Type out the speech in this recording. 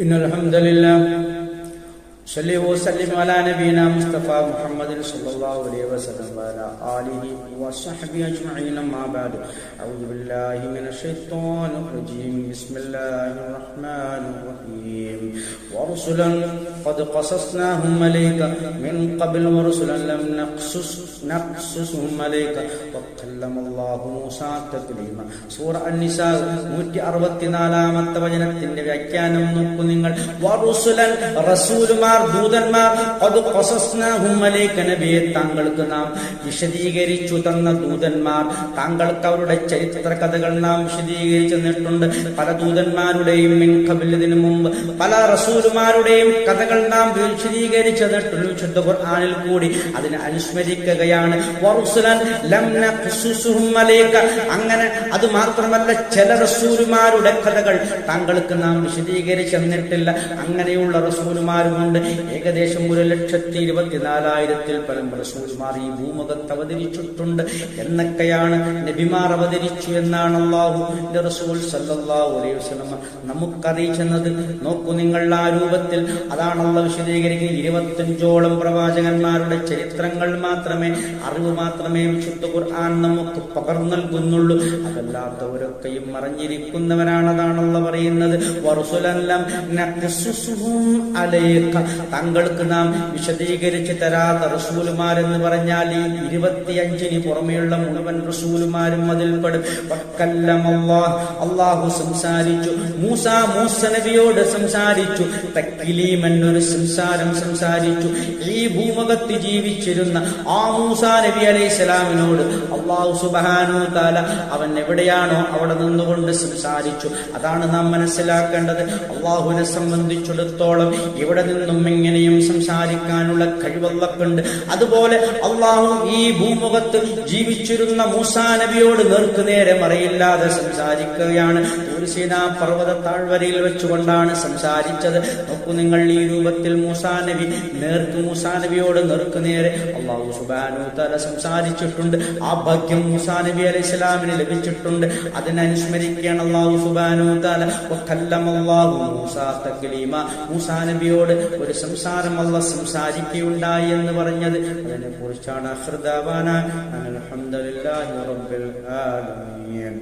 إن الحمد لله صلى وسلم على نبينا مصطفى محمد صلى الله عليه وسلم وعلى آله وصحبه أجمعين أما بعد أعوذ بالله من الشيطان الرجيم بسم الله الرحمن الرحيم ورسلا قد قصصناهم عليك من قبل ورسلا لم نقصصهم عليك وكلم الله موسى تكليما സൂറ അൻ-നിസാ 164-ാമത്തെ വചനത്തിന്റെ വ്യാഖ്യാനം നോക്കൂ നിങ്ങൾ. വറുസുലൻ റസൂലുമാർ ദൂതന്മാർ ഖദ് ഖസസ്നാഹും അലൈക നബിയെ താങ്കൾക്ക് നാം വിശദീകരിച്ചു തന്ന ദൂതന്മാർ, താങ്കൾക്ക് അവരുടെ ചരിത്ര കഥകൾ നാം വിശദീകരിച്ചു തന്നിട്ടുണ്ട്. പല ദൂതന്മാരുടെയും മിൻ ഖബൽ ഇതിനു മുമ്പ് പല റസൂലുമാരുടെയും കഥകൾ നാം വിശദീകരിച്ചു തന്നിട്ടുണ്ട്. വിശുദ്ധ ഖുർആനിൽ കൂടി അതിനെ അനുസ്മരിക്കുകയാണ്. വറുസുലൻ ലം നഖ്സുസുഹും അലൈക, അങ്ങനെ അത് മാത്രമല്ല ചില റസൂലുമാരുടെ കഥകൾ താങ്കൾക്ക് നാം വിശദീകരിച്ചു തന്നിട്ടില്ല. അങ്ങനെയുള്ള റസൂലുമാരുമുണ്ട്. ഏകദേശം 1,24,000-ൽ പരം റസൂൽമാർ ഈ ഭൂമുഖത്ത് അവതരിച്ചിട്ടുണ്ട് എന്നൊക്കെയാണ് നബിമാർ അവതരിച്ചു എന്നാണ് അല്ലാഹുവിന്റെ റസൂൽ സല്ലല്ലാഹു അലൈഹി വസല്ലം നമുക്കറിയിച്ചത്. നോക്കൂ നിങ്ങൾ, ആ രൂപത്തിൽ അതാണ് അല്ലാഹു വിശദീകരിക്കുന്നത്. 25ഓളം പ്രവാചകന്മാരുടെ ചരിത്രങ്ങൾ മാത്രമേ, അറിവ് മാത്രമേ വിശുദ്ധ ഖുർആൻ നമുക്ക് പകർന്നു നൽകുന്നുള്ളൂ. അതല്ലാത്തവരൊക്കെയും മറഞ്ഞിരിക്കുന്നവരാണ്. അതാണല്ലോ പറയുന്നത്, വറുസുലൻ ലം നഖ്സുസുഹും അലൈക, താങ്കൾക്ക് നാം വിശദീകരിച്ച് തരാത്ത റസൂലുമാരെന്ന് പറഞ്ഞാൽ ഈ 25-ന് പുറമെയുള്ള മുഴുവൻ റസൂലുമാരും അതിൽപ്പെടും. അല്ലാഹു സംസാരിച്ചു, മൂസ നബിയോട് സംസാരിച്ചു, തക്ലീമൻ ഒരു സംസാരം സംസാരിച്ചു. ഈ ഭൂമുഖത്ത് ജീവിച്ചിരുന്ന ആ മൂസ നബി അലൈഹിസ്സലാമിനോട് അല്ലാഹു സുബ്ഹാനഹു തആല അവൻ എവിടെയാണോ അവിടെ നിന്നുകൊണ്ട് സംസാരിച്ചു. അതാണ് നാം മനസ്സിലാക്കേണ്ടത്. അല്ലാഹുവിനെ സംബന്ധിച്ചിടത്തോളം ഇവിടെ നിന്നും എങ്ങനെയും സംസാരിക്കാനുള്ള കഴിവല്ലക്കുണ്ട്. അതുപോലെ അള്ളാഹു ഈ ഭൂമുഖത്ത് ജീവിച്ചിരുന്ന മൂസാ നബിയോട് നേർക്കുനേരെ മറയില്ലാതെ സംസാരിക്കുകയാണ്. സീനാ പർവ്വത താഴ്വരയിൽ വെച്ചുകൊണ്ടാണ് സംസാരിച്ചത്. നോക്കൂ നിങ്ങൾ, ഈ രൂപത്തിൽ മൂസാ നബിയോട് നേർക്കുനേരെ അള്ളാഹു സുബ്ഹാനഹു തആല സംസാരിച്ചിട്ടുണ്ട്. ആ ഭാഗ്യം മൂസാ നബി അലൈഹിസ്സലാമിന് ലഭിച്ചിട്ടുണ്ട്. അതിനനുസ്മരിക്കുകയാണ് അള്ളാഹു സുബ്ഹാനഹു തആല വകല്ലമല്ലാഹു മൂസാ തക്ലീമാ, മൂസാ നബിയോട് ഒരു സംസാരം അല്ലാഹു സംസാരിക്കുകയുണ്ടായി എന്ന് പറഞ്ഞത്. അതിനെ കുറിച്ചാണ് അൽഹംദുലില്ലാഹി റബ്ബിൽ ആലമീൻ.